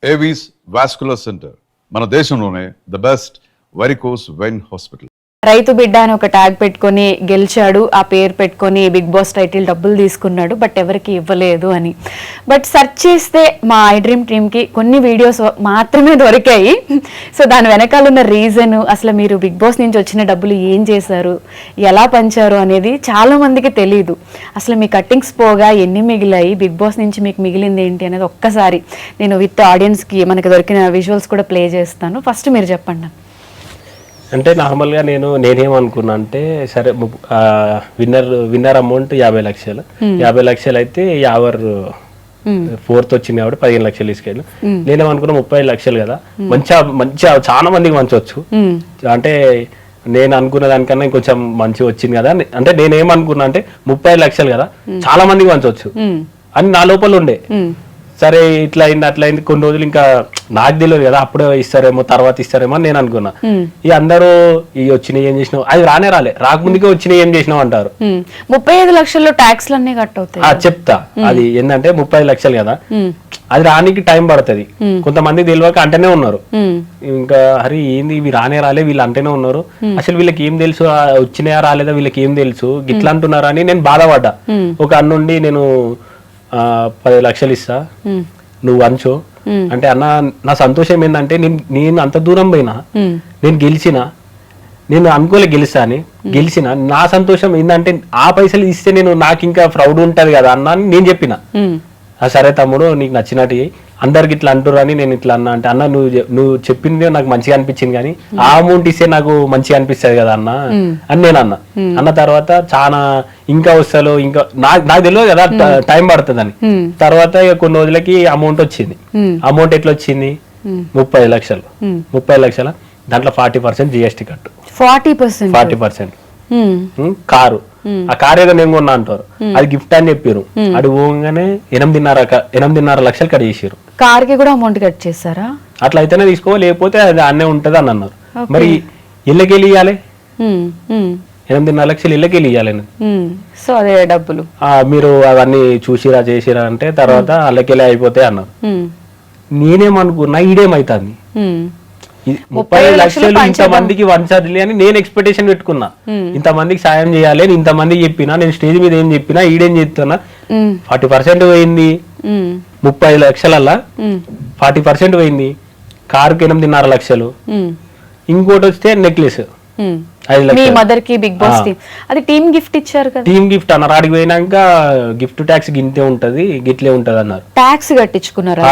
Avis vascular centre మన దేశంలోనే the best varicose vein hospital. రైతు బిడ్డ అని ఒక ట్యాగ్ పెట్టుకొని గెలిచాడు, ఆ పేరు పెట్టుకొని బిగ్ బాస్ టైటిల్ డబ్బులు తీసుకున్నాడు, బట్ ఎవరికి ఇవ్వలేదు అని. బట్ సెర్చ్ చేస్తే మా ఐ డ్రీమ్ టీమ్కి కొన్ని వీడియోస్ మాత్రమే దొరికాయి. సో దాని వెనకాల ఉన్న రీజన్, అసలు మీరు బిగ్ బాస్ నుంచి వచ్చిన డబ్బులు ఏం చేశారు, ఎలా పంచారు అనేది చాలా మందికి తెలియదు. అసలు మీ కట్టింగ్స్ పోగా ఎన్ని మిగిలాయి, బిగ్ బాస్ నుంచి మీకు మిగిలింది ఏంటి అనేది ఒక్కసారి నేను విత్ ఆడియన్స్కి మనకి దొరికిన విజువల్స్ కూడా ప్లే చేస్తాను. ఫస్ట్ మీరు చెప్పండి. అంటే నార్మల్గా నేనేమనుకున్నా అంటే, సరే విన్నర్ అమౌంట్ 50 లక్షలు, 50 లక్షలు అయితే యావర్ ఫోర్త్ వచ్చింది కాబట్టి 15 లక్షలు తీసుకెళ్ళి, నేనేమనుకున్నా 30 లక్షలు కదా, మంచిగా చాలా మందికి మంచవచ్చు. అంటే నేను అనుకున్న దానికన్నా ఇంకొంచెం మంచి వచ్చింది కదా, అంటే నేనేమనుకున్నా అంటే 30 లక్షలు కదా చాలా మందికి మంచవచ్చు అని నా లోపల ఉండే. సరే ఇట్లా అయింది అట్లా అయింది, కొన్ని రోజులు ఇంకా నాకు తెలియదు కదా, అప్పుడే ఇస్తారేమో తర్వాత ఇస్తారేమో అని నేను అనుకున్నా. ఈ అందరూ ఈ వచ్చినాయి ఏం చేసినావు, అది రాలే, రాకముందుకే వచ్చినాయి ఏం చేసినావు అంటారు. 35 లక్షల్లో ట్యాక్స్ అన్నీ కట్ అవుతాయి. చెప్తా, అది ఏంటంటే 30 లక్షలు కదా, అది రానికి టైం పడుతుంది. కొంతమంది తెలియక అంటేనే ఉన్నారు, ఇంకా హరి ఏంది ఇవి రాలే వీళ్ళు అంటేనే ఉన్నారు, అసలు వీళ్ళకి ఏం తెలుసు వచ్చినాయా రాలేదా వీళ్ళకి ఏం తెలుసు గిట్లా అంటున్నారా అని నేను బాధపడ్డా. ఒక అన్నుండి నేను 10 లక్షలు ఇస్తా నువ్వు అంచు అంటే, అన్న నా సంతోషం ఏంటంటే నేను అంత దూరం పోయినా, నేను గెలిచిన, నేను అనుకోలే గెలిస్తా అని, గెలిచిన నా సంతోషం ఏంటంటే ఆ పైసలు ఇస్తే నాకు ఇంకా ప్రౌడ్ ఉంటది కదా అన్న అని నేను చెప్పిన. సరే తమ్ముడు నీకు నచ్చినట్టు అందరికి ఇట్లా అంటుర్రు అని నేను ఇట్లా అన్నా అంటే, అన్న నువ్వు చెప్పింది నాకు మంచిగా అనిపించింది కానీ ఆ అమౌంట్ ఇస్తే నాకు మంచిగా అనిపిస్తుంది కదా అన్న అని నేను అన్న తర్వాత చాలా ఇంకా వస్తాలో ఇంకా నాకు తెలియదు కదా టైం పడుతుంది అని. తర్వాత ఇక కొన్ని రోజులకి అమౌంట్ వచ్చింది. అమౌంట్ ఎట్లా వచ్చింది, 30 లక్షలు. 30 లక్షల దాంట్లో 40% GST కట్టు, 40% కారు. ఆ కారు ఏదో నేను కొన్నా అంటారు, అది గిఫ్ట్ అని చెప్పారు. అది పోగానే 8.5 లక్షలు కట్ చేసారు. కార్ కి కూడా అమౌంట్ కట్ చేశారా? అట్లా అయితేనే తీసుకో, లేకపోతే అది అన్నే ఉంటది అని అన్నారు. మరి ఇళ్ళకెళ్ళి ఇవ్వాలి, 8.5 లక్షలు ఇళ్ళకెళ్ళి ఇవ్వాలి. సో అదే డబ్బులు మీరు అవన్నీ చూసిరా చేసిరా అంటే తర్వాత అల్లకెళ్ళి అయిపోతాయి అన్నారు. నేనేమనుకున్నా ఈడేమైతుంది 30 లక్షలు ఇంతమందికి వంచాలి అని నేను ఎక్స్పెక్టేషన్ పెట్టుకున్నా. ఇంతమందికి సాయం చేయాలి అని ఇంతమందికి చెప్పినా, నేను స్టేజ్ మీద ఏం చెప్పినా ఈడేం చెప్తున్నా 40% పోయింది. 30 లక్షలల్లా 40% పోయింది. కారుకి 8.5 లక్షలు. ఇంకోటి వస్తే నెక్లెస్ 5 లక్షలు. బిగ్ బాస్ అది టీమ్ గిఫ్ట్ ఇచ్చారు కదా, టీమ్ గిఫ్ట్ అన్నారు. ఆడికి పోయినాక గిఫ్ట్ ట్యాక్స్ గింతే ఉంటది గిట్లే ఉంటది అన్నారు. ట్యాక్స్ కట్టించుకున్నారు.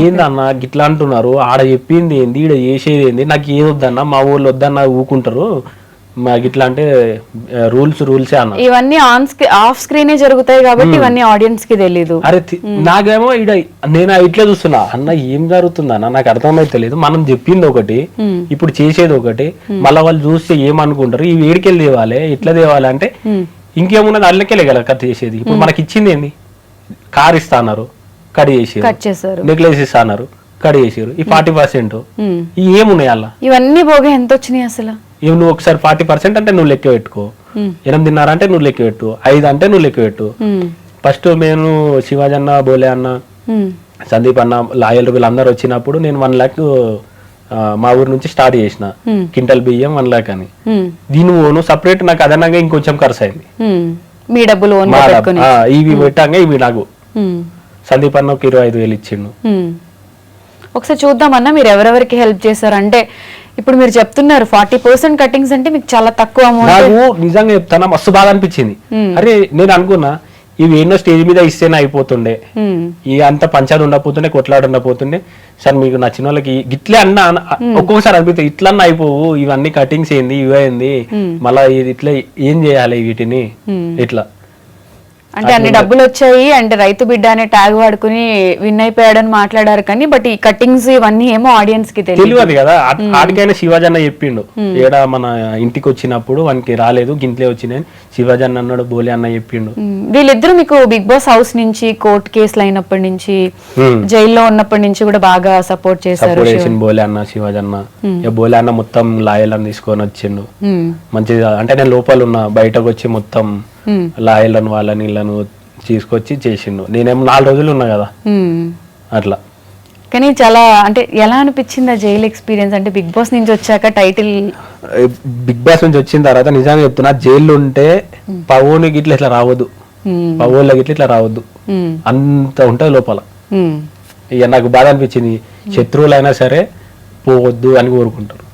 ఏందన్నా గిట్లా అంటున్నారు, ఆడ చెప్పింది ఏంది ఈడ చేసేది ఏంది, నాకు ఏది వద్దన్నా మా ఊళ్ళో వద్దన్నా ఊకుంటారు, మాకు ఇట్లా అంటే రూల్స్ అన్న. ఇవన్నీ ఆఫ్ స్క్రీనే జరుగుతాయి కాబట్టి ఇవన్నీ ఆడియన్స్ కి తెలీదు. అరే నాకేమో ఈడ నేను ఇట్లా చూస్తున్నా, అన్న ఏం జరుగుతుందన్న నాకు అర్థమైతే లేదు. మనం చెప్పింది ఒకటి, ఇప్పుడు చేసేది ఒకటి, మళ్ళీ వాళ్ళు చూస్తే ఏమనుకుంటారు, ఈ వేడికెళ్ళి తేవాలి ఇట్లా తేవాలి అంటే ఇంకేమున్నది అల్లకెళ్ళి కదా కట్ చేసేది. ఇప్పుడు మనకి ఇచ్చింది ఏంది, కార్ ఇస్తా అన్నారు, కట్ చేసారు. నెక్లెస్ ఇస్తా అన్నారు, కట్ చేసారు. ఈ 40% ఏమున్నాయి అలా, ఇవన్నీ పోగా ఎంత వచ్చినాయి అసలు? నువ్వు ఒకసారి 40% అంటే నువ్వు లెక్క పెట్టుకో, 8.5 అంటే నువ్వు లెక్క పెట్టు, 5 అంటే నువ్వు లెక్క పెట్టు. ఫస్ట్ నేను శివాజీ అన్న, బోలే అన్న, సందీప్ అన్న, లాయల్ వీళ్ళందరూ వచ్చినప్పుడు నేను 1 lakh మా ఊరు నుంచి స్టార్ట్ చేసిన, క్వింటల్ బియ్యం 1 lakh అని. దీని ఓను సపరేట్ నాకు అదనంగా ఇంకొంచెం ఖర్చు అయింది. మీ డబ్బులు ఇవి పెట్టాక ఇవి నాకు సందీప్ అన్న 25,000 ఇచ్చిండు. ఒకసారి చూద్దామన్నా మీరు ఎవరెవరికి హెల్ప్ చేశారు. అంటే ఇప్పుడు మీరు చెప్తున్నారు 40% కటింగ్స్ అంటే మీకు చాలా తక్కువ అమౌంట్. నాకు నిజంగా చెప్తానా మస్తు బాగా అనిపించింది. అరే నేను అనుకున్నా ఇవి ఎన్నో స్టేజ్ మీద ఇస్తేనే అయిపోతుండే, ఇక అంత పంచాలు ఉండకపోతుండే, కొట్లాడు ఉండకపోతుండే. సార్ మీకు నచ్చిన వాళ్ళకి గిట్లే అన్న ఒక్కొక్కసారి అనిపిస్తుంది, ఇట్లా అన్న అయిపోవు, ఇవన్నీ కటింగ్స్ ఏంది ఇవేంది, మళ్ళా ఇట్లా ఏం చేయాలి వీటిని ఇట్లా. అంటే అన్ని డబ్బులు వచ్చాయి అంటే రైతు బిడ్డ అనే ట్యాగ్ వాడుకుని విన్ అయిపోయాడని మాట్లాడారు కానీ, బట్ ఈ కట్టింగ్స్ ఇవన్నీ ఏమో ఆడియన్స్ కి తెలియదు కదా. ఆడికైనా శివాజీ అన్న చెప్పిండు, ఏడ మన ఇంటికి వచ్చినప్పుడు వానికి రాలేదు గింట్లే వచ్చినాయి శివాజీ అన్న అన్నాడు, బోలే అన్న చెప్పిండు. వీళ్ళిద్దరు మీకు బిగ్ బాస్ హౌస్ నుంచి కోర్టు కేసులు అయినప్పటి నుంచి, జైల్లో ఉన్నప్పటి నుంచి కూడా బాగా సపోర్ట్ చేశారు బోలే అన్న, శివాజీ అన్న. బోలే అన్న మొత్తం లాయర్లను తీసుకొని వచ్చిండు మంచిగా. అంటే నేను లోపల ఉన్నా, బయటకు వచ్చి మొత్తం లాయర్లను వాళ్ళని వీళ్ళను తీసుకొచ్చి చేసిండు. నేనేమో 4 రోజులు ఉన్నా కదా అట్లా. కానీ చాలా అంటే ఎలా అనిపించింది ఆ జైలు ఎక్స్పీరియన్స్? అంటే బిగ్ బాస్ నుంచి వచ్చాక టైటిల్ బిగ్ బాస్ నుంచి వచ్చిన తర్వాత నిజంగా చెప్తున్నా, జైల్లో ఉంటే పవోనికి ఇట్లా రావద్దు, పవోళ్ళకి ఇట్లా రావద్దు, అంత ఉంటుంది లోపల. ఇక నాకు బాధ అనిపించింది, శత్రువులైనా సరే పోవద్దు అని కోరుకుంటారు.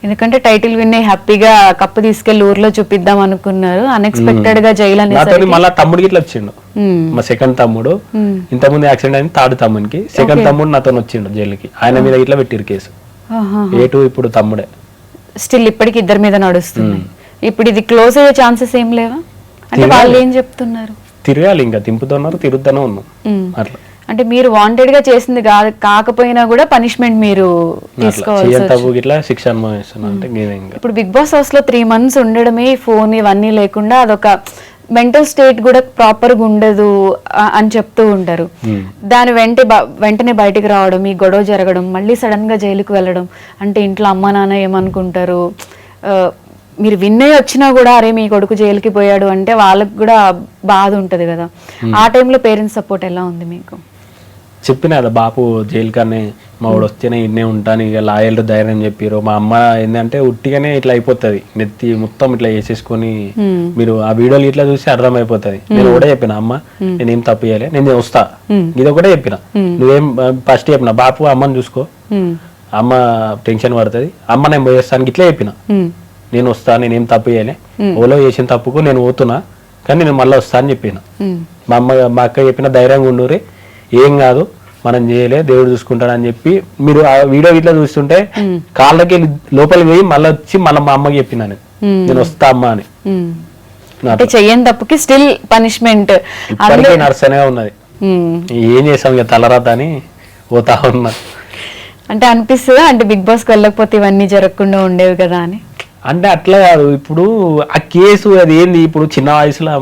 ఎందుకంటే టైటిల్ విన్ హ్యాపీగా కప్పు తీసుకెళ్లి ఊర్లో చూపిద్దాం అనుకున్నారు, అన్ఎక్స్పెక్టెడ్ గా జైలు నాతో మళ్ళీ తమ్ముడికి ఇట్లా వచ్చిండు, మా సెకండ్ తమ్ముడు. ఇంతకుముందు యాక్సిడెంట్ అయింది థర్డ్ తమ్మునికి, సెకండ్ తమ్ముడు నాతో వచ్చిండు జైలుకి. ఆయన మీద ఇట్లా పెట్టిరు కేసు. ఏటు ఇప్పుడు తమ్ముడే. స్టిల్ ఇప్పటికి ఇద్దరి మీద నడుస్తుంది. ఇప్పుడు ఇది క్లోజ్ అయ్యే ఛాన్సెస్ ఏం లేవా? అంటే వాళ్ళు ఏం చెప్తున్నారు? తిరగాలి, ఇంకా తింపుతున్నారు, తిరుగుతూనే ఉన్నాం అట్లా. అంటే మీరు వాంటెడ్ గా చేసింది కాకపోయినా కూడా పనిష్మెంట్ మీరు తీసుకోవాలి. శిక్ష అనుభవిస్తున్నా. ఇప్పుడు బిగ్ బాస్ హౌస్ లో 3 months ఉండడమే, ఫోన్ ఇవన్నీ లేకుండా అదొక మెంటల్ స్టేట్ కూడా ప్రాపర్ గా ఉండదు అని చెప్తూ ఉంటారు. దాని వెంటనే బయటికి రావడం, ఈ గొడవ జరగడం, మళ్ళీ సడన్ గా జైలుకు వెళ్ళడం, అంటే ఇంట్లో అమ్మ నాన్న ఏమనుకుంటారు? మీరు విన్ అయ్యి వచ్చినా కూడా అరే మీ కొడుకు జైలుకి పోయాడు అంటే వాళ్ళకి కూడా బాధ ఉంటది కదా. ఆ టైంలో పేరెంట్స్ సపోర్ట్ ఎలా ఉంది మీకు? చెప్పిన కదా, బాపు జైలు కానీ మా వాడు వస్తేనే ఇన్నే ఉంటాను, ఇక లాయర్లు ధైర్యం చెప్పారు. మా అమ్మ ఏంటంటే ఉట్టిగానే ఇట్లా అయిపోతుంది, నెత్తి మొత్తం ఇట్లా వేసేసుకొని, మీరు ఆ వీడియోలు ఇట్లా చూసి అర్థమైపోతుంది. నేను కూడా చెప్పిన, అమ్మ నేనేం తప్పు చేయాలి, నేను వస్తా, ఇది ఒకటే చెప్పిన. నువ్వేం ఫస్ట్ చెప్పిన, బాపు అమ్మని చూసుకో, అమ్మ టెన్షన్ పడుతుంది, అమ్మ నేను పోయేస్తానికి ఇట్లా చెప్పిన. నేను వస్తా, నేనేం తప్పు చేయాలి, ఓలో చేసిన తప్పుకు నేను పోతున్నా, కానీ నేను మళ్ళీ వస్తా అని చెప్పిన. మా అక్క చెప్పిన ధైర్యంగా ఉండురే, ఏం కాదు, మనం చేయలే, దేవుడు చూసుకుంటాడు అని చెప్పి. మీరు ఆ వీడియో ఇట్లా చూస్తుంటే కాళ్ళకి లోపలికి పోయి మళ్ళీ వచ్చి మళ్ళీ మా అమ్మకి చెప్పిన, నేను వస్తా అమ్మ అని. చెయ్యని తప్పుకి స్టిల్ పనిష్మెంట్ ఇప్పటికే నర్సనే ఉన్నది. ఏం చేసాం ఇక తలరాత అని పోతా ఉన్నా. అంటే అనిపిస్తుందా, అంటే బిగ్ బాస్ కి వెళ్ళకపోతే ఇవన్నీ జరగకుండా ఉండేవి కదా అని? అంటే అట్లా కాదు, ఇప్పుడు ఆ కేసు అది ఏంది, ఇప్పుడు చిన్న వయసులో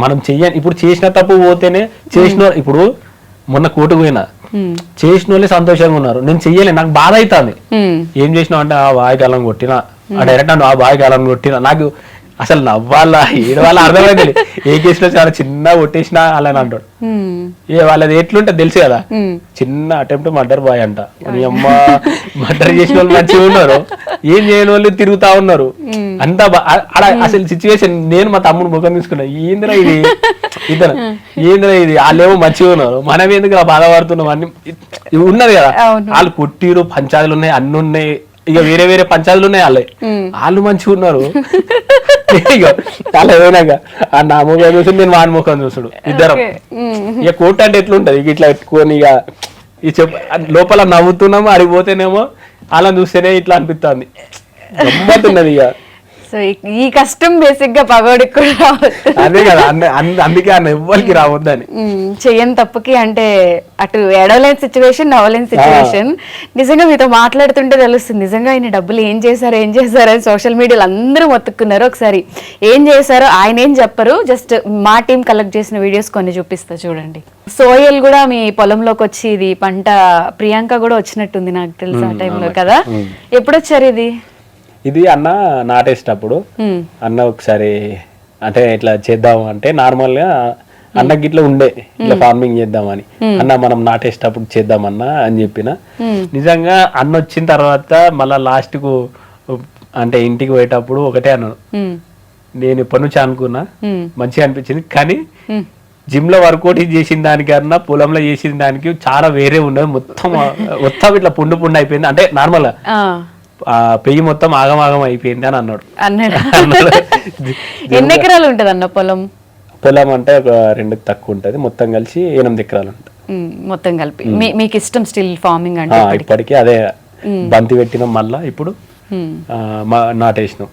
మనం చెయ్యని, ఇప్పుడు చేసిన తప్పు పోతేనే చేసిన. ఇప్పుడు మొన్న కోర్టుకు పోయినా, చేసిన వాళ్ళే సంతోషంగా ఉన్నారు, నేను చెయ్యలే, నాకు బాధ అవుతుంది. ఏం చేసినావు అంటే ఆ బాయ్ కాలం కొట్టినా, ఆ డైరెక్ట్ ఆ బాయ్ కాలం కొట్టినా, నాకు అసలు నవ్వాలా ఏడవాళ్ళ అర్థమైంది. ఏ కేసులో చాలా చిన్న కొట్టేసినా అలా అంటాడు. వాళ్ళది ఎట్లుంటే తెలుసు కదా, చిన్న అటెంప్ట్ మర్డర్ బాయ్ అంట. మీ అమ్మ మర్డర్ చేసిన వాళ్ళు మంచిగా ఉన్నారు, ఏం చేయని వాళ్ళు తిరుగుతా ఉన్నారు. అంతా అసలు సిచ్యువేషన్, నేను మా తమ్ముడు ముఖం తీసుకున్నా, ఏందిరా ఇది ఇతను, ఏందిరా ఇది, వాళ్ళేమో మంచిగా ఉన్నారు, మనం ఎందుకు బాధపడుతున్నాం అని ఉన్నది కదా. వాళ్ళు కొట్టిరు, పంచాయతీలు ఉన్నాయి, అన్ని ఉన్నాయి, ఇక వేరే వేరే పంచాయతీలు ఉన్నాయి, వాళ్ళు మంచిగా ఉన్నారు. చాలా ఏమైనాక ఆ నా ముఖం చూసుడు, నేను వాని ముఖం చూసుడు, ఇద్దరం. ఇక కోర్టు అంటే ఎట్లుంటది, ఇక ఇట్లా పెట్టుకొని ఇక లోపల నవ్వుతున్నాము, అడిగిపోతేనేమో అలా చూస్తేనే ఇట్లా అనిపిస్తుంది, గమ్మతున్నది ఇక. సో ఈ కష్టం బేసిక్ గా పగోడికి కూడా రావద్దు, అదే కదా, అందుకే అన్న ఎవ్వరికి రావద్దని. చెయ్యని తప్పుకి అంటే అటు ఎడవలేని సిచ్యువేషన్, నవ్వలేని సిచ్యువేషన్. నిజంగా మీతో మాట్లాడుతుంటే తెలుస్తుంది, నిజంగా ఆయన డబ్బులు ఏం చేశారు అని సోషల్ మీడియాలో అందరూ మొత్తుకున్నారు. ఒకసారి ఏం చేశారో ఆయన ఏం చెప్పరు, జస్ట్ మా టీం కలెక్ట్ చేసిన వీడియోస్ కొన్ని చూపిస్తా చూడండి. సోయల్ కూడా మీ పొలంలోకి వచ్చి ఇది పంట, ప్రియాంక కూడా వచ్చినట్టుంది నాకు తెలుసు ఆ టైంలో కదా. ఎప్పుడు వచ్చారు ఇది? ఇది అన్న నాటేసేటప్పుడు అన్న ఒకసారి అంటే ఇట్లా చేద్దాం అంటే, నార్మల్ గా అన్నకి ఇట్లా ఉండే ఇట్లా ఫార్మింగ్ చేద్దామని, అన్న మనం నాటేసేటప్పుడు చేద్దామన్నా అని చెప్పిన. నిజంగా అన్న వచ్చిన తర్వాత మళ్ళా లాస్ట్ కు అంటే ఇంటికి పోయేటప్పుడు ఒకటే అన్నాడు, నేను ఎప్పటి నుంచి అనుకున్నా, మంచిగా అనిపించింది, కానీ జిమ్ లో వర్కౌట్ చేసిన దానికన్నా పొలంలో చేసిన దానికి చాలా వేరే ఉండదు, మొత్తం ఇట్లా పుండు పుండు అయిపోయింది, అంటే నార్మల్ పెయ్యి మొత్తం ఆగమాగం అయిపోయింది అని అన్నాడు. ఎన్ని ఎకరాలు ఉంటది అన్న పొలం? పొలం అంటే ఒక 2 తక్కువ ఉంటది, మొత్తం కలిసి 8 ఎకరాలు ఉంటుంది మొత్తం కలిపి. మీకు ఇష్టం స్టిల్ ఫార్మింగ్ అంటే? ఇప్పటికీ అదే, బంతి పెట్టినాం, మళ్ళా ఇప్పుడు నాటేసినాం,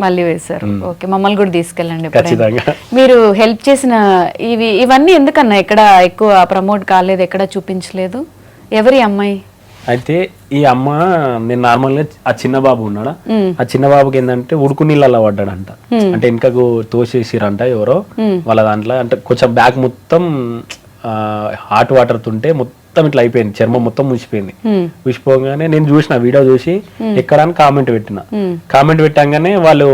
మళ్ళీ వేశారు. ఓకే, మమ్మల్ని కూడా తీసుకెళ్ళండి ఖచ్చితంగా. మీరు హెల్ప్ చేసిన ఇవన్నీ ఎందుకన్నా ఎక్కడ ఎక్కువ ప్రమోట్ కాలేదు, ఎక్కడ చూపించలేదు? ఎవరి అమ్మాయి? అయితే ఈ అమ్మ, నేను నార్మల్గా ఆ చిన్న బాబు ఉన్నాడా, ఆ చిన్న బాబుకి ఏంటంటే ఉడుకు నీళ్ళలో పడ్డాడంట, అంటే వెనకకు తోసేసిరంట ఎవరో వాళ్ళ దాంట్లో, అంటే కొంచెం బ్యాగ్ మొత్తం హాట్ వాటర్ తుంటే మొత్తం ఇట్లా అయిపోయింది, చర్మం మొత్తం ముసిపోయింది. ముసిపోగానే నేను చూసిన వీడియో చూసి ఎక్కడానికి కామెంట్ పెట్టిన, కామెంట్ పెట్టంగానే వాళ్ళు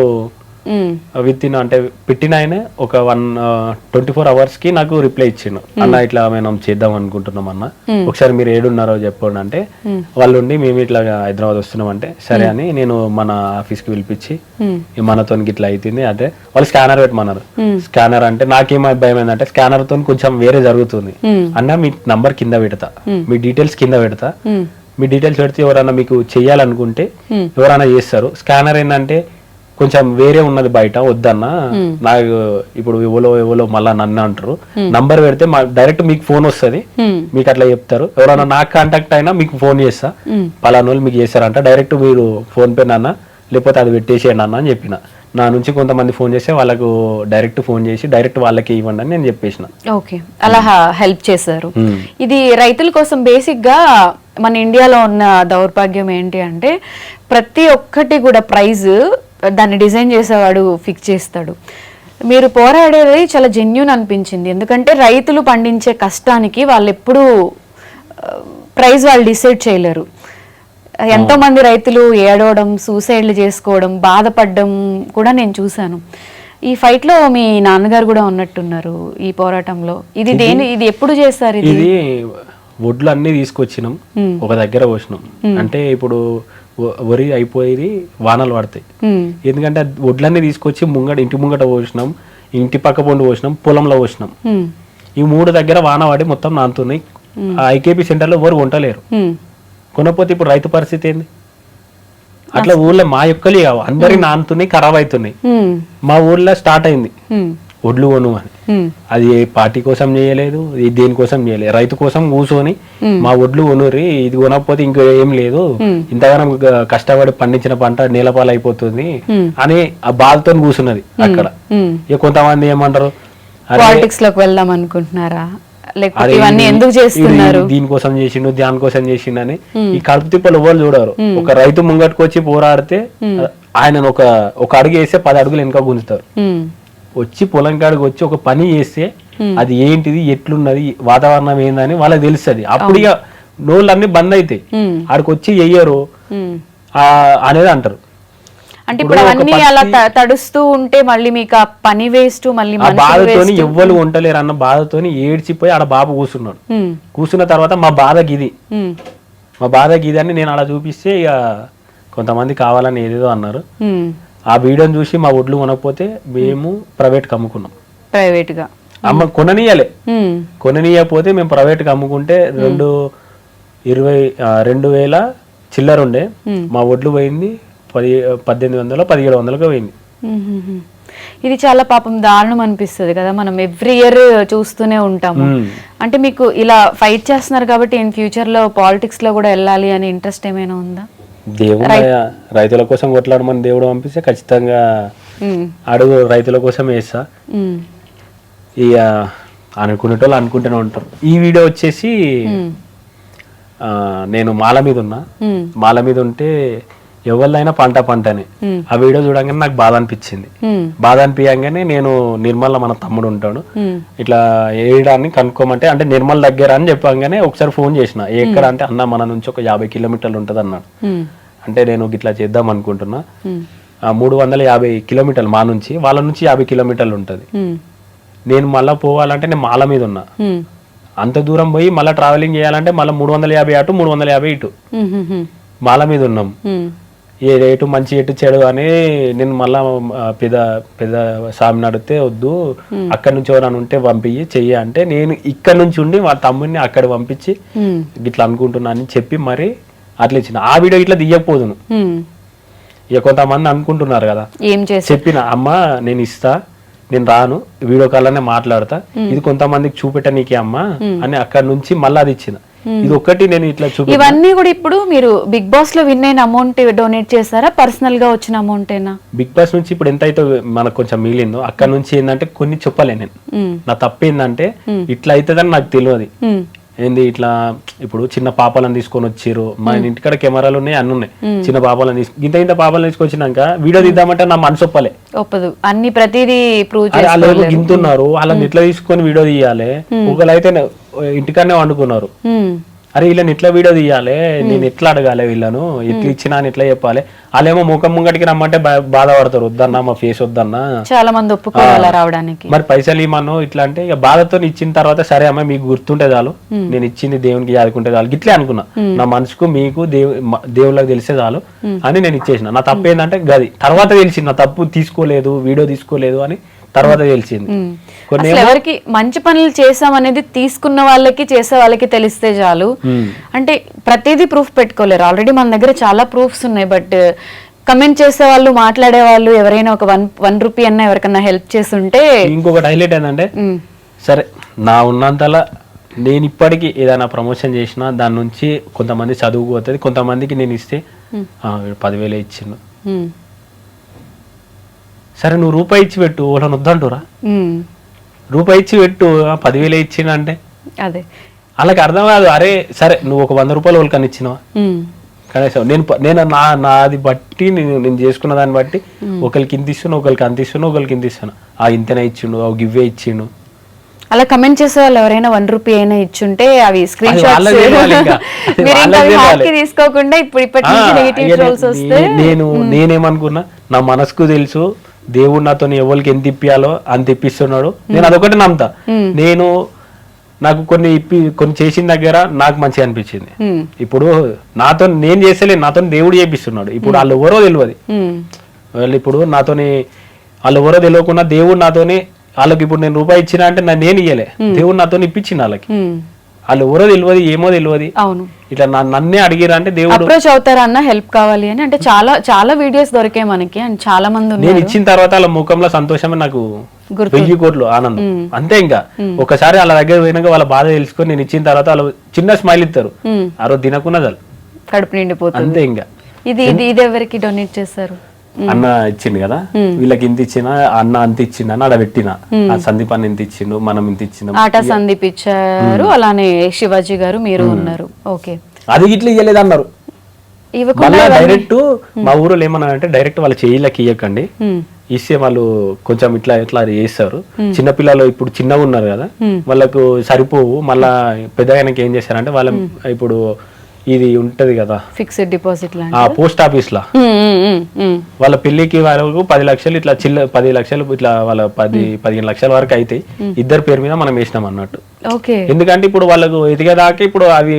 విత్ ఇన్ అంటే పెట్టిన ఆయన ఒక 24 hours కి నాకు రిప్లై ఇచ్చిండు, అన్న ఇట్లా మేము చేద్దాం అనుకుంటున్నాం అన్న, ఒకసారి మీరు ఏడున్నారో చెప్పండి అంటే, వాళ్ళు ఉండి మేము ఇట్లా హైదరాబాద్ వస్తున్నాం అంటే సరే అని నేను మన ఆఫీస్కి పిలిపించి మనతో ఇట్లా అవుతుంది అంటే వాళ్ళు స్కానర్ పెట్టమన్నారు. స్కానర్ అంటే నాకేం భయం ఏంటంటే స్కానర్ తో కొంచెం వేరే జరుగుతుంది అన్న, మీ నంబర్ కింద పెడతా, మీ డీటెయిల్స్ కింద పెడతా, మీ డీటెయిల్స్ పెడితే ఎవరైనా మీకు చెయ్యాలనుకుంటే ఎవరైనా చేస్తారు. స్కానర్ ఏంటంటే కొంచెం వేరే ఉన్నది బయట, వద్దన్న నాకు ఇప్పుడు ఎవరో మళ్ళా నన్ను అంటారు, నంబర్ పెడితే డైరెక్ట్ మీకు ఫోన్ వస్తుంది, మీకు అట్లా చెప్తారు, ఎవరైనా నాకు కాంటాక్ట్ అయినా మీకు ఫోన్ చేస్తా, పలానా వాళ్ళు మీకు చేస్తారంట, డైరెక్ట్ మీరు ఫోన్ పే అన్న లేకపోతే అది పెట్టేసేయండి అన్న అని చెప్పిన. నా నుంచి కొంతమంది ఫోన్ చేస్తే వాళ్ళకు డైరెక్ట్ ఫోన్ చేసి డైరెక్ట్ వాళ్ళకి ఇవ్వండి అని నేను చెప్పేసిన. ఓకే, అలా హెల్ప్ చేశారు. ఇది రైతుల కోసం బేసిక్ గా మన ఇండియాలో ఉన్న దౌర్భాగ్యం ఏంటి అంటే ప్రతి ఒక్కటి కూడా ప్రైజ్ దాన్ని డిజైన్ చేసేవాడు ఫిక్స్ చేస్తాడు. మీరు పోరాడేది చాలా జెన్యూన్ అనిపించింది, ఎందుకంటే రైతులు పండించే కష్టానికి వాళ్ళు ఎప్పుడూ ప్రైజ్ వాళ్ళు డిసైడ్ చేయలేరు. ఎంతో మంది రైతులు ఏడవడం, సూసైడ్లు చేసుకోవడం, బాధపడడం కూడా నేను చూశాను. ఈ ఫైట్ లో మీ నాన్నగారు కూడా ఉన్నట్టున్నారు ఈ పోరాటంలో. ఇది ఎప్పుడు చేస్తారు? ఇది వడ్లు అన్ని తీసుకొచ్చినాం, ఒక దగ్గర పోసినాం. అంటే ఇప్పుడు వరి అయిపోయి వానలు పడతాయి, ఎందుకంటే వడ్లన్నీ తీసుకొచ్చి ఇంటి ముంగట పోసినాం, ఇంటి పక్క పొండు పోసినాం, పొలంలో పోసినాం. ఈ 3 దగ్గర వాన పడి మొత్తం నానుతున్నాయి. ఆ ఐకేపీ సెంటర్లో ఎవరు కొంటలేరు. కొనపోతే ఇప్పుడు రైతు పరిస్థితి ఏంది? అట్లా ఊర్లో మా యొక్కలు అందరి నానుతున్నాయి, ఖరాబ్ అవుతున్నాయి. మా ఊర్లో స్టార్ట్ అయింది వడ్లు కొను అని. అది పార్టీ కోసం చేయలేదు, దేనికోసం చేయలేదు, రైతు కోసం కూర్చొని మా వడ్లు కొనుర్రి, ఇది కొనకపోతే ఇంకా ఏం లేదు, ఇంతగానో కష్టపడి పండించిన పంట నేలపాలు అయిపోతుంది అని ఆ బాధతో కూర్చున్నది అక్కడ. ఇక కొంతమంది ఏమంటారు, పాలిటిక్స్ లోకి వెళ్దాం అనుకుంటున్నారా, లేకపోతే ఇవన్నీ ఎందుకు చేస్తున్నారు, దీనికోసం చేసిండు దానికోసం చేసిండని ఈ కడుపు తిప్పలు ఎవరు చూడరు. ఒక రైతు ముంగట్టుకు వచ్చి పోరాడితే ఆయన ఒక అడుగు వేస్తే 10 అడుగులు వెనక గుంజుతారు. వచ్చి పొలం కాడికి వచ్చి ఒక పని చేస్తే అది ఏంటిది, ఎట్లున్నది, వాతావరణం ఏందని వాళ్ళకి తెలుస్తుంది. అప్పుడు ఇక నోళ్ళన్నీ బంద్ అవుతాయి, ఆడికి వచ్చి చెయ్యరు అనేది అంటారు. అంటే ఇప్పుడు అవన్నీ అలా తడుస్తూ ఉంటే మళ్ళీ మీకు ఆ పని వేస్ట్, మళ్ళీ ఆ బాధతోని ఎవ్వరు ఉండలేరు అన్న బాధతోని ఏడ్చిపోయి ఆడ బాబు కూర్చున్నాడు. కూర్చున్న తర్వాత మా బాధ గిది అని నేను అలా చూపిస్తే ఇక కొంతమంది కావాలని ఏదేదో అన్నారు. ఆ వీడియోని చూసి మా ఒడ్లు కొనకపోతే మేము ప్రైవేట్కి అమ్ముకున్నాం. ప్రైవేట్ గా కొననీయకపోతే మేము ప్రైవేట్కి అమ్ముకుంటే 2,000 చిల్లర ఉండే, మా ఒడ్లు పోయింది 1,800 1,700 పోయింది. ఇది చాలా పాపం దారుణం అనిపిస్తుంది కదా, మనం ఎవ్రీ ఇయర్ చూస్తూనే ఉంటాము. అంటే మీకు ఇలా ఫైట్ చేస్తున్నారు కాబట్టి ఇన్ ఫ్యూచర్ లో పాలిటిక్స్ లో కూడా వెళ్ళాలి అని ఇంట్రెస్ట్ ఏమైనా ఉందా? దేవుడు రైతుల కోసం కొట్లాడమని దేవుడు పంపిస్తే ఖచ్చితంగా అడుగు రైతుల కోసం వేస్తా. ఇక అనుకునేటోళ్ళు అనుకుంటూనే ఉంటారు. ఈ వీడియో వచ్చేసి నేను మాల మీద ఉంటే ఎవరిదైనా పంటని ఆ వీడియో చూడంగానే నాకు బాధ అనిపించింది. బాధ అనిపించగానే నేను నిర్మల్ మన తమ్ముడు ఉంటాడు, ఇట్లా వేయడాన్ని కనుక్కోమంటే అంటే నిర్మల్ దగ్గర అని చెప్పగానే ఒకసారి ఫోన్ చేసిన, ఎక్కడ అంటే అన్న మన నుంచి ఒక 50 కిలోమీటర్లు ఉంటది అన్నాడు. అంటే నేను ఇట్లా చేద్దాం అనుకుంటున్నా, 350 కిలోమీటర్లు మా నుంచి, వాళ్ళ నుంచి 50 కిలోమీటర్లు ఉంటది. నేను మళ్ళా పోవాలంటే నేను మాల మీద ఉన్నా, అంత దూరం పోయి మళ్ళీ ట్రావెలింగ్ చేయాలంటే మళ్ళీ 350 అటు 350 ఇటు మాల మీద ఉన్నాం. ఏ రేటు మంచి ఎటు చెడు అని నేను మళ్ళా పెద్ద స్వామిని అడిగితే వద్దు, అక్కడి నుంచి ఎవరైనా ఉంటే పంపించి చెయ్యి అంటే నేను ఇక్కడ నుంచి ఉండి వాళ్ళ తమ్ముడిని అక్కడ పంపించి ఇట్లా అనుకుంటున్నా అని చెప్పి మరి అట్లా ఇచ్చిన. ఆ వీడియో ఇట్లా తీయకపోదును. ఇక కొంతమంది అనుకుంటున్నారు కదా, చెప్పిన అమ్మ నేను ఇస్తా, నేను రాను, వీడియో కాల్లోనే మాట్లాడతా, ఇది కొంతమందికి చూపెట్టనీకే అమ్మ అని అక్కడ నుంచి మళ్ళీ అది ఇచ్చిన. ఇది ఒక్కటి నేను ఇట్లా చూపి. ఇవన్నీ కూడా ఇప్పుడు మీరు బిగ్ బాస్ లో విన్ అయిన అమౌంట్ డొనేట్ చేస్తారా, పర్సనల్ గా వచ్చిన అమౌంట్ ఏనా? బిగ్ బాస్ నుంచి ఇప్పుడు ఎంత అయితే మనకు కొంచెం మిగిలిందో అక్కడ నుంచి ఏంటంటే కొన్ని చెప్పలే నేను. నా తప్పు ఏంటంటే ఇట్లా అవుతుందని నాకు తెలియదు. ఏంది ఇట్లా ఇప్పుడు చిన్న పాపాలను తీసుకొని వచ్చారు, మా ఇంటికాడ కెమెరాలు ఉన్నాయి, అన్ని ఉన్నాయి, చిన్న పాపాలను ఇంత పాపాలను తీసుకొచ్చినాక వీడియో తీద్దామంటే నా మనసు ఒప్పదు. అన్ని ప్రతిదీ ప్రూవ్ వాళ్ళు గింతున్నారు, వాళ్ళని ఇట్లా తీసుకొని వీడియో తీయాలి. ఒకళ్ళైతే ఇంటికాడనే వండుకున్నారు, అరే వీళ్ళని ఎట్లా వీడియో తీయాలి, నేను ఎట్లా అడగాలి, వీళ్ళను ఎట్లా ఇచ్చినా అని ఎట్లా చెప్పాలి. వాళ్ళేమో ముఖం ముంగటికి రమ్మంటే బాధపడతారు, వద్దన్నా మా ఫేస్ వద్దన్నా. చాలా మంది ఒప్పుకోవాలా రావడానికి. మరి పైసలు ఇమ్మను ఇట్లా అంటే ఇక బాధతో ఇచ్చిన తర్వాత సరే అమ్మ మీకు గుర్తుంటే చాలు, నేను ఇచ్చింది దేవునికి యాదుకుంటే చాలు ఇట్లే అనుకున్నా. నా మనసుకు మీకు దేవుళ్ళకి తెలిసే చాలు అని నేను ఇచ్చేసిన. నా తప్పు ఏంటంటే గది తర్వాత తెలిసింది, నా తప్పు తీసుకోలేదు, వీడియో తీసుకోలేదు అని తర్వాత తెలిసింది. అసలు ఎవరికి మంచి పనులు చేసామనేది తీసుకున్న వాళ్ళకి చేసే వాళ్ళకి తెలిస్తే చాలు. అంటే ప్రతిదీ ప్రూఫ్ పెట్టుకోలేరు, ఆల్రెడీ మన దగ్గర చాలా ప్రూఫ్స్ ఉన్నాయి. బట్ కమెంట్ చేసే వాళ్ళు, మాట్లాడే వాళ్ళు ఎవరైనా ఒక 1 రూపీ అన్నా ఎవరికన్నా హెల్ప్ చేస్తుంటే. ఇంకొకటి హైలైట్ ఏంటంటే సరే నా ఉన్నంతలా నేను ఇప్పటికీ ఏదైనా ప్రమోషన్ చేసినా దాని నుంచి కొంతమంది చదువుకుపోతుంది, కొంతమందికి నేను ఇస్తే 10,000 ఇచ్చిండు. సరే నువ్వు రూపాయి ఇచ్చి పెట్టు, వాళ్ళని వద్దంటురా. రూపాయి ఇచ్చి పెట్టు, 10,000 ఇచ్చిన అంటే అదే వాళ్ళకి అర్థం కాదు. అరే సరే నువ్వు ఒక 100 రూపాయలు వాళ్ళకని ఇచ్చినావా కనీసం. నేను నాది బట్టి నేను చేసుకున్న దాన్ని బట్టి ఒకరికి ఇంత ఇస్తున్నా, ఒకరికి అంత ఇస్తున్నా, ఒకరికి ఇంత ఇస్తున్నా. ఇంతనే ఇచ్చిండు, గివ్వే ఇచ్చిండు. అలా కమెంట్ చేసే వాళ్ళు ఎవరైనా 1 రూపీ అయినా ఇచ్చుంటే అవి స్క్రీన్ షాట్స్ తీసుకోకుండా ఇప్పటి నుంచి నెగటివ్ ట్రోల్స్ వస్తే నేనేమనుకున్నా, నా మనసుకు తెలుసు దేవుడు నాతో ఎవరికి ఎంత ఇప్పియాలో అంత ఇప్పిస్తున్నాడు. నేను అదొకటి నమ్ముతా. నేను నాకు కొన్ని చేసిన దగ్గర నాకు మంచిగా అనిపించింది. ఇప్పుడు నాతో నేను చేస్తలేను, నాతో దేవుడు చేపిస్తున్నాడు. ఇప్పుడు వాళ్ళు ఎవరో తెలియదు, వాళ్ళు ఇప్పుడు నాతోని వాళ్ళు ఎవరో తెలియకుండా దేవుడు నాతోని వాళ్ళకి ఇప్పుడు నేను రూపాయి ఇచ్చినా అంటే నేను ఇయ్యలే, దేవుడు నాతో ఇప్పించింది వాళ్ళకి. వాళ్ళు ఎవరో తెలియదు, ఏమో తెలియదు. అవును, ఇట్లా నన్నే అడిగిరా అంటే దేవుడు అప్రోచ్ అవుతారా అన్న హెల్ప్ కావాలి అని. అంటే చాలా చాలా వీడియోస్ దొరికాయి మనకి, అండ్ చాలా మంది నేను ఇచ్చిన తర్వాత వాళ్ళ ముఖంలో సంతోషమే నాకు 1000 కోట్లు ఆనందం అంతే. ఇంకా ఒకసారి వాళ్ళ దగ్గర పోయినాక వాళ్ళ బాధ తెలుసుకొని నేను ఇచ్చిన తర్వాత వాళ్ళు చిన్న స్మైల్ ఇస్తారు, ఆ రోజు తినకున్నా చాలు కడుపు నిండిపోతుంది అంతే. ఇంకా ఇది ఎవరికి డొనేట్ చేస్తారు? అన్న ఇచ్చిండు కదా, వీళ్ళకి ఇంత ఇచ్చిన, అన్న అంత ఇచ్చిండు అని ఆడ పెట్టిన. సందీప్ అన్న ఇంత ఇచ్చిండు, మనం ఇంత ఇచ్చిన. ఆట సందీప్ ఇచ్చారు, అలానే శివాజీ గారు మీరు ఉన్నారు. ఓకే, అది ఇట్లా ఇయ్యలేదు అన్నారు. మళ్ళీ డైరెక్ట్ మా ఊరిలో ఏమన్నా అంటే డైరెక్ట్ వాళ్ళ చేయిలకి ఇయ్యకండి, ఇస్తే వాళ్ళు కొంచెం ఇట్లా ఇట్లా చేస్తారు. చిన్నపిల్లలు ఇప్పుడు చిన్నగా ఉన్నారు కదా, వాళ్ళకు సరిపోవు. మళ్ళా పెద్దగానికి ఏం చేస్తారంటే వాళ్ళ ఇప్పుడు ఇది ఉంటది కదా ఫిక్స్డ్ డిపాజిట్ పోస్ట్ ఆఫీస్ లా వాళ్ళ పెళ్లికి వరకు 10 లక్షలు ఇట్లా 10 లక్షలు ఇట్లా వాళ్ళ 15 లక్షల వరకు అయితే ఇద్దరు పేరు మీద మనం వేసినాం అన్నట్టు. ఎందుకంటే ఇప్పుడు వాళ్ళకు ఎదిగేదాకా ఇప్పుడు అవి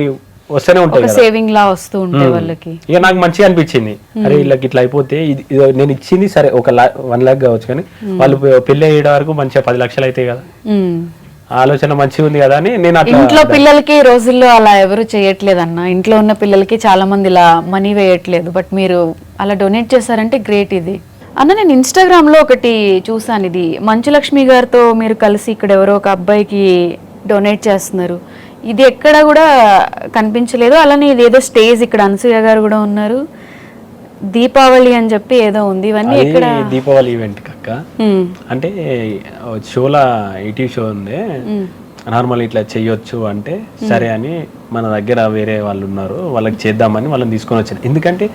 వస్తూనే ఉంటాయి, సేవింగ్ లా వస్తూ ఉంటాయి వాళ్ళకి. ఇక నాకు మంచిగా అనిపించింది, అరే వీళ్ళకి ఇట్లా అయిపోతే నేను ఇచ్చింది సరే 1 లాక్ కావచ్చు, కానీ వాళ్ళు పెళ్లి అయ్యే వరకు మంచిగా 10 లక్షలు అవుతాయి కదా, ఆలోచన మంచిగా ఉంది కదా అని నేను ఇంట్లో పిల్లలకి రోజుల్లో అలా ఎవరు చేయట్లేదు అన్న. ఇంట్లో ఉన్న పిల్లలకి చాలా మంది ఇలా మనీ వేయట్లేదు, బట్ మీరు అలా డొనేట్ చేశారంటే గ్రేట్. ఇది అన్న నేను ఇన్స్టాగ్రామ్ లో ఒకటి చూసాను, ఇది మంచులక్ష్మి గారితో మీరు కలిసి ఇక్కడ ఎవరో ఒక అబ్బాయికి డొనేట్ చేస్తున్నారు. ఇది ఎక్కడ కూడా కనిపించలేదు. అలానే ఇది ఏదో స్టేజ్, ఇక్కడ అనసూయ గారు కూడా ఉన్నారు, దీపావళి అని చెప్పి ఏదో ఉంది. ఇవన్నీ ఎక్కడ? దీపావళి ఈవెంట్ కక్క, అంటే షోలా ఈటీవీ షో ఉంది, నార్మల్ ఇట్లా చెయ్యొచ్చు అంటే సరే అని మన దగ్గర వేరే వాళ్ళు ఉన్నారు, వాళ్ళకి చేద్దామని వాళ్ళని తీసుకొని వచ్చాను. ఎందుకంటే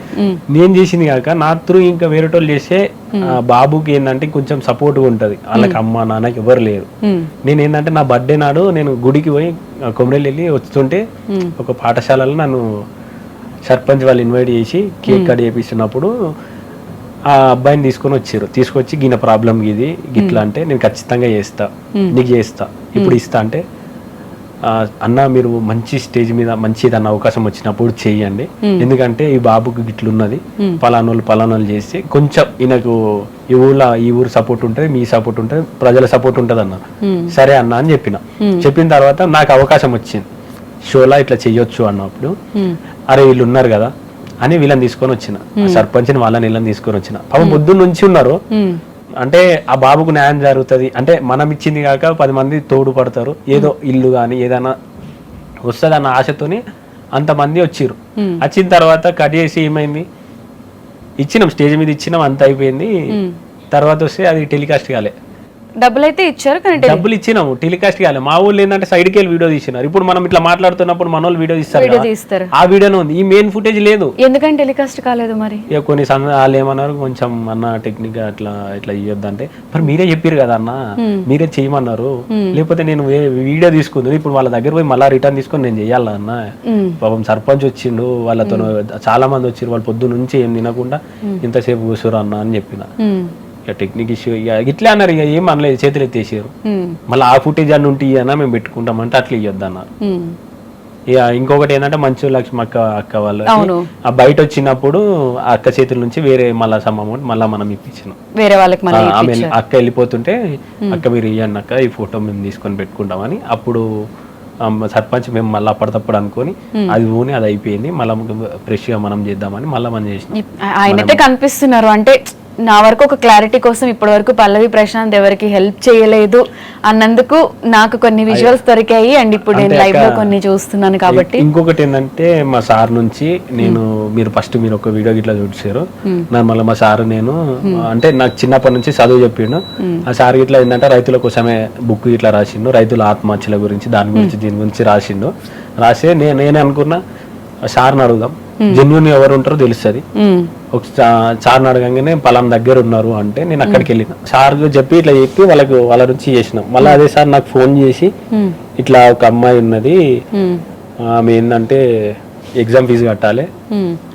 నేను చేసింది కాక నా త్రూ ఇంకా వేరే వాళ్ళు చేసే బాబుకి ఏంటంటే కొంచెం సపోర్ట్గా ఉంటుంది, వాళ్ళకి అమ్మ నాన్నకి ఎవరు లేరు. నేను ఏంటంటే నా బర్త్డే నాడు నేను గుడికి పోయి కొమరేలు వెళ్ళి వస్తుంటే ఒక పాఠశాలలో నన్ను సర్పంచ్ వాళ్ళు ఇన్వైట్ చేసి కేక్ కట్ చేపిస్తున్నప్పుడు ఆ అబ్బాయిని తీసుకొచ్చి గిన ప్రాబ్లం ఇది గిట్లా అంటే నేను ఖచ్చితంగా చేస్తా, నీకు చేస్తా, ఇప్పుడు ఇస్తా అంటే అన్న మీరు మంచి స్టేజ్ మీద మంచి ఏదన్నా అవకాశం వచ్చినప్పుడు చెయ్యండి, ఎందుకంటే ఈ బాబుకి గిట్లున్నది, పలానోళ్ళు చేస్తే కొంచెం ఈయనకు ఈ ఊరు సపోర్ట్ ఉంటుంది, మీ సపోర్ట్ ఉంటుంది, ప్రజల సపోర్ట్ ఉంటుంది అన్న. సరే అన్న అని చెప్పిన తర్వాత నాకు అవకాశం వచ్చింది షోలా ఇట్లా చెయ్యొచ్చు అన్నప్పుడు, అరే వీళ్ళు ఉన్నారు కదా అని వీళ్ళని తీసుకొని వచ్చిన, సర్పంచ్ని వాళ్ళని వీళ్ళని తీసుకొని వచ్చిన. పాపం పొద్దున్న నుంచి ఉన్నారు, అంటే ఆ బాబుకు న్యాయం జరుగుతుంది అంటే మనం ఇచ్చింది కాక 10 మంది తోడు పడతారు, ఏదో ఇల్లు కానీ ఏదైనా వస్తుంది అన్న ఆశతోని అంతమంది వచ్చిర్రు. వచ్చిన తర్వాత కట్ చేసి ఏమైంది, ఇచ్చినాం స్టేజ్ మీద ఇచ్చినాం, అంత అయిపోయింది. తర్వాత వస్తే అది టెలికాస్ట్ కాలే, డబ్బులు అయితే ఇచ్చారు కానీ డబ్బులు ఇచ్చినాము, టెలికాస్ట్ కాలేదు. మా ఊళ్ళు ఏంటంటే సైడ్కి వెళ్ళి వీడియో తీసినారు. ఇప్పుడు మనం ఇట్లా మాట్లాడుతున్నప్పుడు మన వాళ్ళు వీడియో తీస్తారు, ఆ వీడియోనే ఉంది, ఈ మెయిన్ ఫుటేజ్ లేదు. ఎందుకంటే టెలికాస్ట్ కాలేదు మరి? ఇక కొన్ని వాళ్ళు ఏమన్నారు, కొంచెం అన్న టెక్నిక్ అట్లా ఇట్లా ఇవ్వద్దంటే, మరి మీరే చెప్పారు కదా అన్న, మీరే చేయమన్నారు, లేకపోతే నేను వీడియో తీసుకుంది ఇప్పుడు వాళ్ళ దగ్గర పోయి మళ్ళీ రిటర్న్ తీసుకొని నేను చెయ్యాలా అన్న. పాపం సర్పంచ్ వచ్చిండు, వాళ్ళతో చాలా మంది వచ్చిరు, వాళ్ళు పొద్దు నుంచి ఏం తినకుండా ఇంతసేపు కూర్చోరు అన్న అని చెప్పిన. ఇక టెక్నిక్ ఇష్యూ ఇక ఇట్లా అన్నారు, ఇక ఏం అనలేదు, చేతులు ఎత్తేసారు. మళ్ళీ ఆ ఫుటేజ్ అన్న ఉంటే అన్న మేము పెట్టుకుంటామంటే అట్లా ఇవ్వద్దు అన్నారు. ఇక ఇంకొకటి ఏంటంటే మంచు లక్ష్మి అక్క వాళ్ళు ఆ బయట వచ్చినప్పుడు ఆ అక్క చేతుల నుంచి వేరే మళ్ళా సమ్ అమౌంట్ మళ్ళీ మనం ఇప్పించినాం వేరే వాళ్ళకి. ఆమె అక్క వెళ్ళిపోతుంటే అక్క మీరు ఇవ్వండి అక్క, ఈ ఫోటో మేము తీసుకొని పెట్టుకుంటామని. అప్పుడు సర్పంచ్ మేము మళ్ళీ అప్పటికప్పుడు అనుకొని అది ఊని అది అయిపోయింది, మళ్ళీ ఫ్రెష్గా మనం చేద్దామని మళ్ళీ మనం చేసినాం. ఆయనైతే కనిపిస్తున్నారు అంటే నా వరకు ఒక క్లారిటీ కోసం ఇప్పటి వరకు పల్లవి ప్రశాంత్ ఎవరికి హెల్ప్ చేయలేదు అన్నందుకు నాకు కొన్ని విజువల్స్ దొరికాయి, అండ్ ఇప్పుడు నేను లైవ్ లో కొన్ని చూస్తున్నాను కాబట్టి. ఇంకొకటి ఏంటంటే మా సార్ నుంచి నేను మీరు ఫస్ట్ మీరు ఒక వీడియో ఇట్లా చూసారు, మళ్ళీ మా సార్ నేను అంటే నాకు చిన్నప్పటి నుంచి చదువు చెప్పిండు. ఆ సార్ ఇట్లా ఏంటంటే రైతుల కోసమే బుక్ ఇట్లా రాసిండు, రైతుల ఆత్మహత్యల గురించి దాని గురించి దీని గురించి రాసిండు. రాసే నేనే అనుకున్నా సార్ని అడుగుదాం, జెన్యున్ ఎవరు ఉంటారో తెలుస్తుంది. ఒక సార్ని అడగంగానే పలానా దగ్గర ఉన్నారు అంటే నేను అక్కడికి వెళ్ళిన, సార్ చెప్పి ఇట్లా చెప్పి వాళ్ళ నుంచి చేసినాం. మళ్ళీ అదే సార్ నాకు ఫోన్ చేసి ఇట్లా ఒక అమ్మాయి ఉన్నది, ఆమె ఏంటంటే ఎగ్జామ్ ఫీజు కట్టాలి,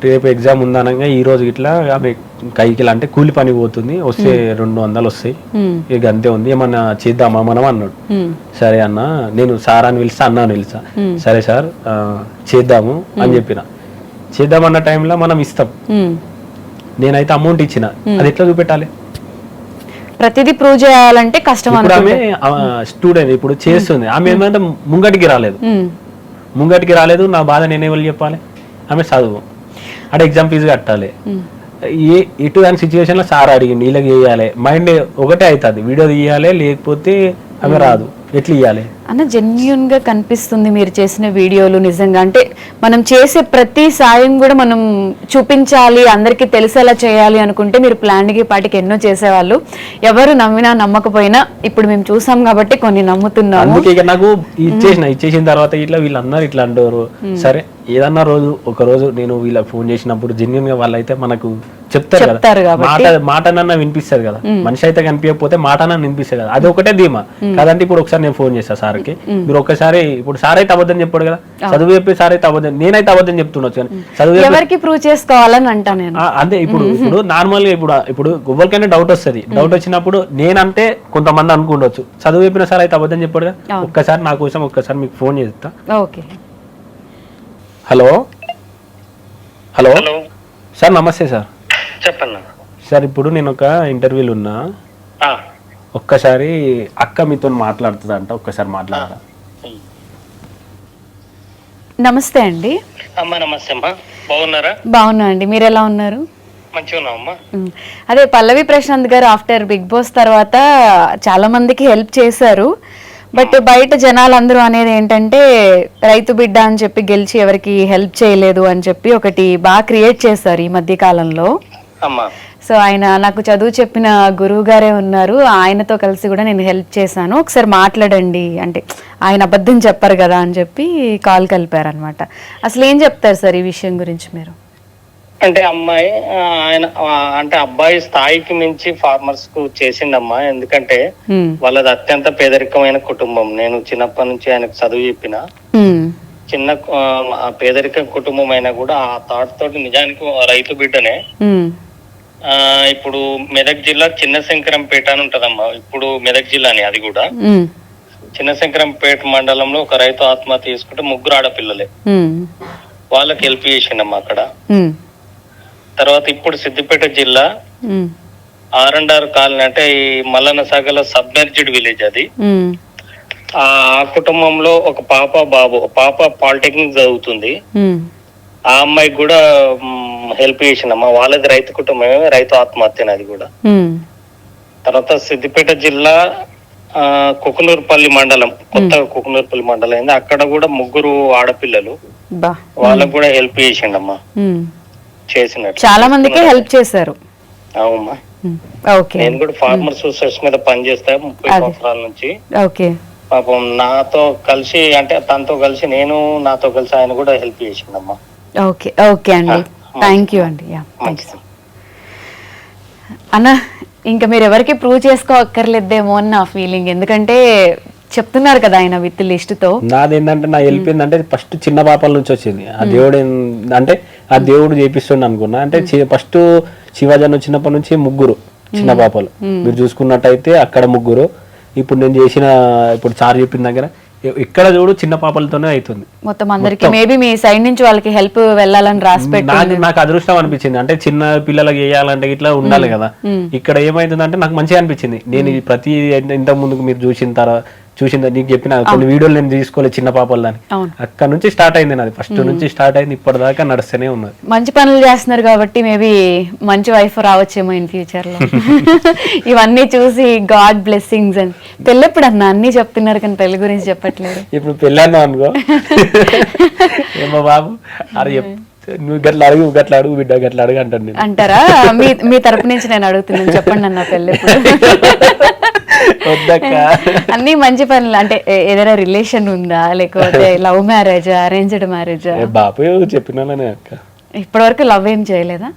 రేపు ఎగ్జామ్ ఉందనగా ఈ రోజు ఇట్లా ఆమె కైకిలా అంటే కూలి పని పోతుంది, వస్తే 200 వస్తాయి, ఇక అంతే ఉంది, ఏమన్నా చేద్దామా మనం అన్నాడు. సరే అన్న, నేను సార్ అని పిలిస్తా, అన్న అని పిలిచా. సరే సార్ చేద్దాము అని చెప్పిన. చేద్దామన్న టైంలో మనం ఇస్తాం, నేనైతే అమౌంట్ ఇచ్చిన, అది ఎట్లా చూపెట్టాలి? ప్రతిదీ ప్రూవ్ చేయాలంటే కష్టం. ఇప్పుడు ఆమె స్టూడెంట్ ఇప్పుడు చేస్తుంది, ఆమె ఏంటంటే ముంగటికి రాలేదు, నా బాధ నేనే వెళ్ళి చెప్పాలి. ఆమె చదువు అంటే ఎగ్జామ్ ఫీజు కట్టాలి, ఎటు దాని సిచ్యువేషన్ లో సార్ అడిగింది వీళ్ళకి చేయాలి, మైండ్ ఒకటే అవుతుంది, వీడియో తీయాలి లేకపోతే ఆమె రాదు, ఎట్లా ఇవ్వాలి అన్న? జెన్యున్ గా కనిపిస్తుంది మీరు చేసిన వీడియోలు. నిజంగా అంటే మనం చేసే ప్రతి సాయం కూడా మనం చూపించాలి, అందరికీ తెలిసేలా చేయాలి అనుకుంటే మీరు ప్లాన్కి పాటికి ఎన్నో చేసేవాళ్ళు. ఎవరు నమ్మినా నమ్మకపోయినా ఇప్పుడు మేము చూసాం కాబట్టి కొన్ని నమ్ముతున్నాము. అందుకే ఇక నాకు ఇచ్చేసిన తర్వాత ఇట్లా వీళ్ళందరూ ఇట్లా అంటారు. సరే ఏదన్నా ఒక రోజు నేను వీళ్ళకి ఫోన్ చేసినప్పుడు జెన్యున్ గా వాళ్ళైతే మనకు చెప్తారు కదా, మాటనన్నా వినిపిస్తారు కదా. మనిషి అయితే కనిపించకపోతే మాటనన్నా వినిపిస్తారు కదా, అది ఒకటే ధీమా కదంటే. ఇప్పుడు ఒకసారి నేను ఫోన్ చేస్తా సార్కి, మీరు ఒక్కసారి ఇప్పుడు సార్ అయితే అబద్ధం చెప్పాడు కదా, చదువు చెప్పి సార్ అయితే అబద్ధం, నేనైతే అబద్ధం చెప్తుండొచ్చు కానీ చదువు ఎవరికి ప్రూవ్ చేసుకోవాలని అంటా నేను. అంతే ఇప్పుడు నార్మల్ గా ఇప్పుడు ఎవరికైనా డౌట్ వస్తుంది, డౌట్ వచ్చినప్పుడు నేనంటే కొంతమంది అనుకుండొచ్చు, చదువు చెప్పిన సార్ అయితే అబద్ధం చెప్పాడు కదా, ఒక్కసారి నా కోసం ఒక్కసారి మీకు ఫోన్ చేస్తా. ఓకే. హలో హలో సార్, నమస్తే సార్. చెప్పండి సార్, ఇప్పుడు నేను ఒక ఇంటర్వ్యూలు ఉన్నా, ఒక్కసారి అక్క మీతో మాట్లాడుతుందంట, ఒక్కసారి మాట్లాడరా? నమస్తే అండి. అమ్మా నమస్తే అమ్మా, బాగున్నారా? బాగున్నా అండి, మీరు ఎలా ఉన్నారు? మంచిగా ఉన్నామమ్మా. అదే పల్లవి ప్రశాంత్ గారు ఆఫ్టర్ బిగ్ బాస్ తర్వాత చాలా మందికి హెల్ప్ చేశారు, బట్ బయట జనాలందరూ అనేది ఏంటంటే రైతు బిడ్డ అని చెప్పి గెలిచి ఎవరికి హెల్ప్ చేయలేదు అని చెప్పి ఒకటి బాగా క్రియేట్ చేశారు ఈ మధ్య కాలంలో. సో ఆయన నాకు చదువు చెప్పిన గురువు గారే ఉన్నారు, ఆయనతో కలిసి కూడా నేను హెల్ప్ చేశాను, ఒకసారి మాట్లాడండి అంటే ఆయన అబద్ధం చెప్పారు కదా అని చెప్పి కాల్ కలిపారు అనమాట. అసలు ఏం చెప్తారు సార్ ఈ విషయం గురించి మీరు? అంటే అమ్మాయి ఆయన అంటే అబ్బాయి స్థాయికి మించి ఫార్మర్స్ కు చేసిండమ్మా, ఎందుకంటే వాళ్ళది అత్యంత పేదరికమైన కుటుంబం. నేను చిన్నప్పటి నుంచి ఆయనకు చదువు చెప్పిన, చిన్న పేదరిక కుటుంబం అయినా కూడా ఆ థాట్ తోటి నిజానికి రైతు బిడ్డనే. ఇప్పుడు మెదక్ జిల్లా చిన్న శంకరంపేట అని ఉంటదమ్మా, ఇప్పుడు మెదక్ జిల్లాని, అది కూడా చిన్న శంకరంపేట మండలంలో ఒక రైతు ఆత్మహత్య చేసుకుంటే 3 ఆడపిల్లలే, వాళ్ళకి హెల్ప్ చేసిండమ్మా అక్కడ. తర్వాత ఇప్పుడు సిద్దిపేట జిల్లా R&R కాలనీ అంటే ఈ మల్లన్న సాగర్లో సబ్మెర్జ్డ్ విలేజ్ అది. ఆ కుటుంబంలో ఒక బాబు పాప పాలిటెక్నిక్ చదువుతుంది, ఆ అమ్మాయికి కూడా హెల్ప్ చేసిందమ్మా. వాళ్ళది రైతు కుటుంబమే, రైతు ఆత్మహత్య అది కూడా. తర్వాత సిద్దిపేట జిల్లా కుకునూరుపల్లి మండలం, కొత్తగా కుకునూరుపల్లి మండలం అయింది, అక్కడ కూడా 3 ఆడపిల్లలు, వాళ్ళకు కూడా హెల్ప్ చేసిండమ్మా. చేసినట్టు చాలా మందికి హెల్ప్ చేశారు. అవుమ్మా. ఓకే నేను కూడా ఫార్మర్ సూసైడ్స్ మీద పనిచేస్తా 30 సంవత్సరాల నుంచి. ఓకే. పాపం నాతో కలిసి అంటే తనతో కలిసి నేను నాతో కలిసి ఆయన కూడా హెల్ప్ చేసిందమ్మా. ఓకే ఓకే అండి, థ్యాంక్ యూ అండి. మంచిది అన్న, ఇంకా మీరు ఎవరికి ప్రూవ్ చేసుకోక్కర్లేదేమో అని నా ఫీలింగ్, ఎందుకంటే చెప్తున్నారు కదా ఆయన విత్ లిస్ట్ తో. నాది ఏంటంటే నా హెల్ప్ ఏంటంటే ఫస్ట్ చిన్న పాపల నుంచి వచ్చింది. ఆ దేవుడు అంటే ఆ దేవుడు చేపిస్తుండ అనుకున్నా. అంటే ఫస్ట్ శివాజీ చిన్నప్పటి నుంచి 3 చిన్న పాపలు మీరు చూసుకున్నట్టయితే అక్కడ 3. ఇప్పుడు నేను చేసిన ఇప్పుడు సార్ చెప్పిన దగ్గర ఇక్కడ చూడు చిన్న పాపలతోనే అవుతుంది మొత్తం అందరికి. మేబీ మీ సైడ్ నుంచి వాళ్ళకి హెల్ప్ వెళ్ళాలని రాసి పెట్టి నాకు అదృష్టం అనిపించింది. అంటే చిన్న పిల్లలకి వేయాలంటే ఇట్లా ఉండాలి కదా. ఇక్కడ ఏమైతుందంటే నాకు మంచిగా అనిపించింది. నేను ప్రతి ఇంతకు ముందుకు మీరు చూసిందా నీకు చెప్పిన కొన్ని వీడియోలు నేను తీసుకోలేదు చిన్న పాపల దాన్ని. అక్కడ నుంచి స్టార్ట్ అయింది నాది, ఫస్ట్ నుంచి స్టార్ట్ అయింది ఇప్పటిదాకా నడుస్తూనే ఉన్నది. మంచి పనులు చేస్తున్నారు కాబట్టి మేబీ మంచి వైఫ్ రావచ్చేమో ఇన్ ఫ్యూచర్ లో. ఇవన్నీ చూసి గాడ్ బ్లెస్సింగ్స్ అని. పెళ్ళెప్పుడు అన్న అన్ని చెప్తున్నారు కానీ పెళ్లి గురించి చెప్పట్లేదు. ఇప్పుడు పెళ్ళాను అనుకో ఏమో బాబు అరే నువ్వు గట్లా అడుగు గట్లా అడుగు బిడ్డ గట్లా అడుగు అంటాను అంటారా? మీ తరపు నుంచి నేను అడుగుతున్నాను, చెప్పండి అన్న పెళ్ళెప్పుడు. అన్ని మంచి పనులు అంటే ఏదైనా రిలేషన్ ఉందా, లేకపోతే లవ్ మ్యారేజా, అరేంజ్డ్ మ్యారేజా? బాబు చెప్పినానే అక్క, ఇప్పటి వరకు లవ్ ఏం చేయలేదా?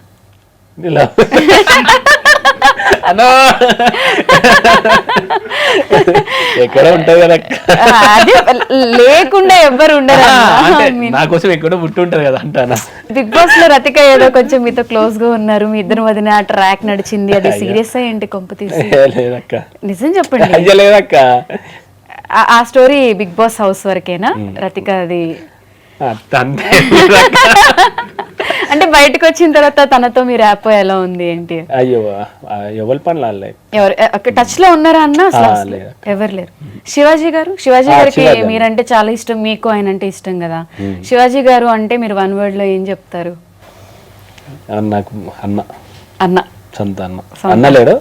ఎక్కడ ఉంటది కదా అదే లేకుండా ఎవ్వరు ఉండరు. నా కోసం ఎక్కడో పుట్టి ఉంటది కదా అంటానా. బిగ్ బాస్ లో రతిక ఏదో కొంచెం మీతో క్లోజ్ గా ఉన్నారు, మీ ఇద్దరు వదిన ట్రాక్ నడిచింది, అది సీరియస్ ఏంటి కొంప తీసి? లేదక్క, నిజం చెప్పండి. లేదక్క, ఆ స్టోరీ బిగ్ బాస్ హౌస్ వరకేనా రతిక? అది అంటే బయటకు వచ్చిన తర్వాత తనతో మీరు యాప్ ఎలా ఉంది ఏంటి? అయ్యో ఎవరి పనులు ఎవరు టచ్ లో ఉన్నారా అన్న? ఎవరు లేరు. శివాజీ గారికి మీరంటే చాలా ఇష్టం, మీకు ఆయన అంటే ఇష్టం కదా. శివాజీ గారు అంటే మీరు 1 word లో ఏం చెప్తారు? నాకు అన్న. అన్న, సొంత అన్న. అన్న లేడు,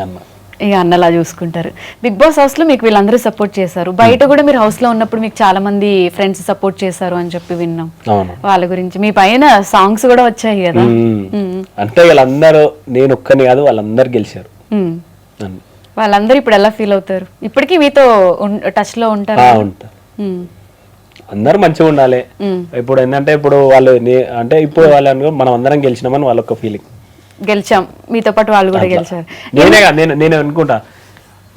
అన్న. ఇక అన్నలా చూసుకుంటారు. బిగ్ బాస్ హౌస్ లో మీకు వీళ్ళందరూ సపోర్ట్ చేశారు, బయట కూడా మీరు హౌస్ లో ఉన్నప్పుడు మీకు చాలా మంది ఫ్రెండ్స్ సపోర్ట్ చేశారు అని చెప్పి విన్నాం. వాళ్ళ గురించి మీ పైన సాంగ్స్ కూడా వచ్చాయి కదా. అంటే వీళ్ళందరూ నేను ఒక్కని కాదు వాళ్ళందరూ గెలిచారు. వాళ్ళందరూ ఇప్పుడు ఎలా ఫీల్ అవుతారు? ఇప్పటికీ మీతో టచ్ లో ఉంటారు? అందరూ మంచిగా ఉండాలి. ఇప్పుడు ఏంటంటే ఇప్పుడు వాళ్ళు అంటే ఇప్పుడు వాళ్ళు మనం అందరం గెలిచినామని వాళ్ళొక్క ఫీలింగ్. గెలిచాం, మీతో పాటు వాళ్ళు కూడా గెలిచారు. నేను అనుకుంటా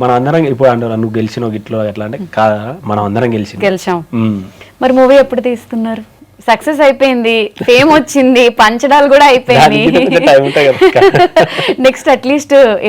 మనం అందరం ఇప్పుడు అంటారు నువ్వు గెలిచినావు గిట్లో ఎట్లా అంటే కాదా, మనం అందరం గెలిచాం. మరి మూవీ ఎప్పుడు తీస్తున్నారు? సక్సెస్ అయిపోయింది, ఫేమ్ వచ్చింది, పంచడాలు కూడా అయిపోయింది. Next at least